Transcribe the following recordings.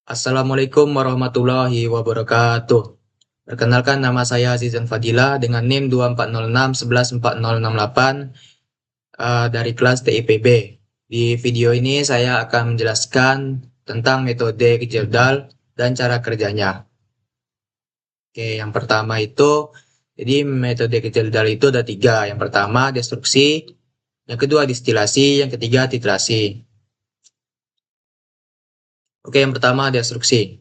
Assalamualaikum warahmatullahi wabarakatuh. Perkenalkan, nama saya Azizan Fadila dengan NIM 2406114068 dari kelas TIPB. Di video ini saya akan menjelaskan tentang metode Gejeldal dan cara kerjanya. Oke, yang pertama itu, jadi metode Gejeldal itu ada 3. Yang pertama destruksi, yang kedua distilasi, yang ketiga titrasi. Oke, yang pertama destruksi.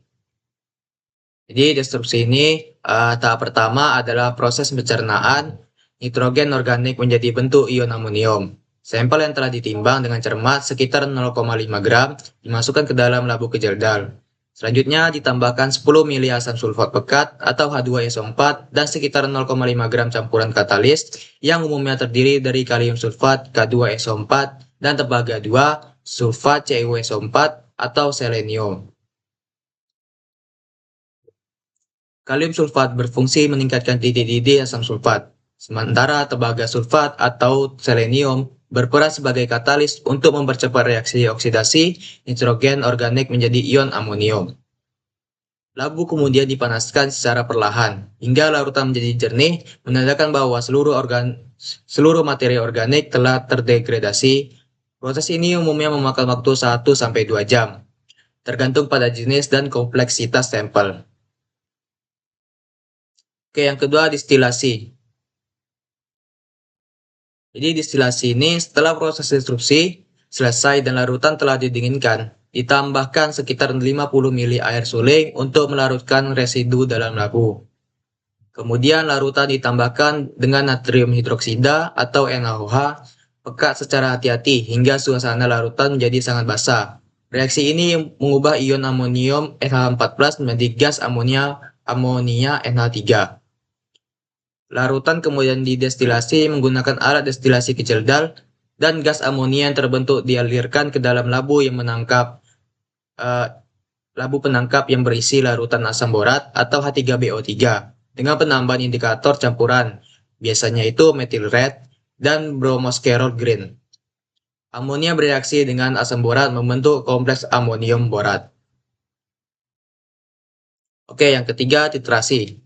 Jadi destruksi ini tahap pertama adalah proses pencernaan nitrogen organik menjadi bentuk ion amonium. Sampel yang telah ditimbang dengan cermat sekitar 0,5 gram dimasukkan ke dalam labu Gejeldal. Selanjutnya ditambahkan 10 mili asam sulfat pekat atau H2SO4 dan sekitar 0,5 gram campuran katalis yang umumnya terdiri dari kalium sulfat K2SO4 dan tembaga 2 sulfat CuSO4 atau selenium. Kalium sulfat berfungsi meningkatkan titik didih asam sulfat, sementara tembaga sulfat atau selenium berperan sebagai katalis untuk mempercepat reaksi oksidasi nitrogen organik menjadi ion amonium. Labu kemudian dipanaskan secara perlahan hingga larutan menjadi jernih, menandakan bahwa seluruh materi organik telah terdegradasi. Proses ini umumnya memakan waktu 1-2 jam, tergantung pada jenis dan kompleksitas sampel. Oke, yang kedua distilasi. Jadi distilasi ini setelah proses destruksi selesai dan larutan telah didinginkan, ditambahkan sekitar 50 mili air suling untuk melarutkan residu dalam labu. Kemudian larutan ditambahkan dengan natrium hidroksida atau NaOH pekat secara hati-hati hingga suasana larutan menjadi sangat basah. Reaksi ini mengubah ion amonium NH4+ menjadi gas amonia NH3. Larutan kemudian didestilasi menggunakan alat destilasi Gejeldal dan gas amonia yang terbentuk dialirkan ke dalam labu penangkap yang berisi larutan asam borat atau H3BO3 dengan penambahan indikator campuran, biasanya itu methyl red dan bromoskerol green. Amonia bereaksi dengan asam borat membentuk kompleks amonium borat. Oke, yang ketiga titrasi.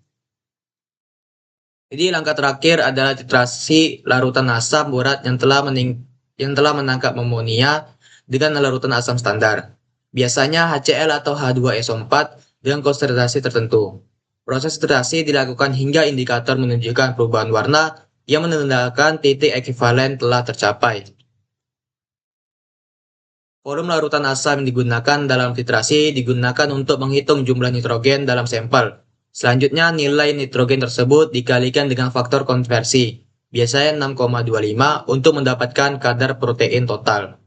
Jadi langkah terakhir adalah titrasi larutan asam borat yang telah menangkap amonia dengan larutan asam standar. Biasanya HCl atau H2SO4 dengan konsentrasi tertentu. Proses titrasi dilakukan hingga indikator menunjukkan perubahan warna yang menandakan titik ekuivalen telah tercapai. Volume larutan asam yang digunakan dalam titrasi digunakan untuk menghitung jumlah nitrogen dalam sampel. Selanjutnya nilai nitrogen tersebut dikalikan dengan faktor konversi, biasanya 6,25 untuk mendapatkan kadar protein total.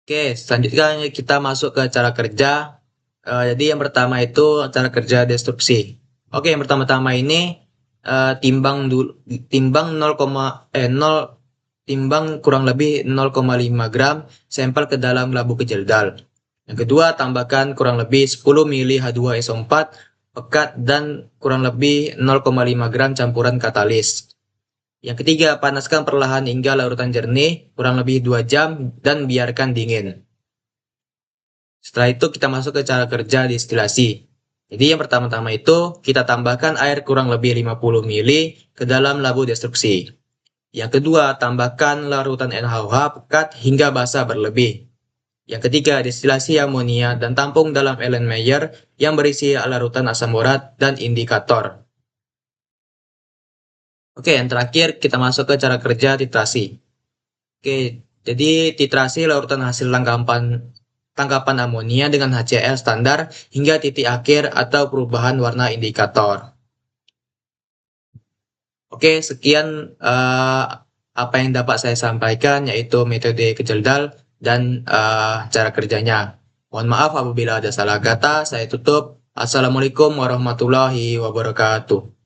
Oke, selanjutnya kita masuk ke cara kerja. Jadi yang pertama itu cara kerja destruksi. Oke, yang pertama-tama ini timbang kurang lebih 0,5 gram sampel ke dalam labu Gejeldal. Yang kedua, tambahkan kurang lebih 10 mili H2SO4 pekat dan kurang lebih 0,5 gram campuran katalis. Yang ketiga, panaskan perlahan hingga larutan jernih kurang lebih 2 jam dan biarkan dingin. Setelah itu kita masuk ke cara kerja distilasi. Jadi yang pertama-tama itu kita tambahkan air kurang lebih 50 mili ke dalam labu destruksi. Yang kedua, tambahkan larutan NaOH pekat hingga basah berlebih. Yang ketiga, destilasi amonia dan tampung dalam Erlenmeyer yang berisi larutan asam borat dan indikator. Oke, yang terakhir kita masuk ke cara kerja titrasi. Oke, jadi titrasi larutan hasil tangkapan amonia dengan HCl standar hingga titik akhir atau perubahan warna indikator. Oke, sekian apa yang dapat saya sampaikan, yaitu metode Gejeldal dan cara kerjanya. Mohon maaf apabila ada salah kata, saya tutup. Assalamualaikum warahmatullahi wabarakatuh.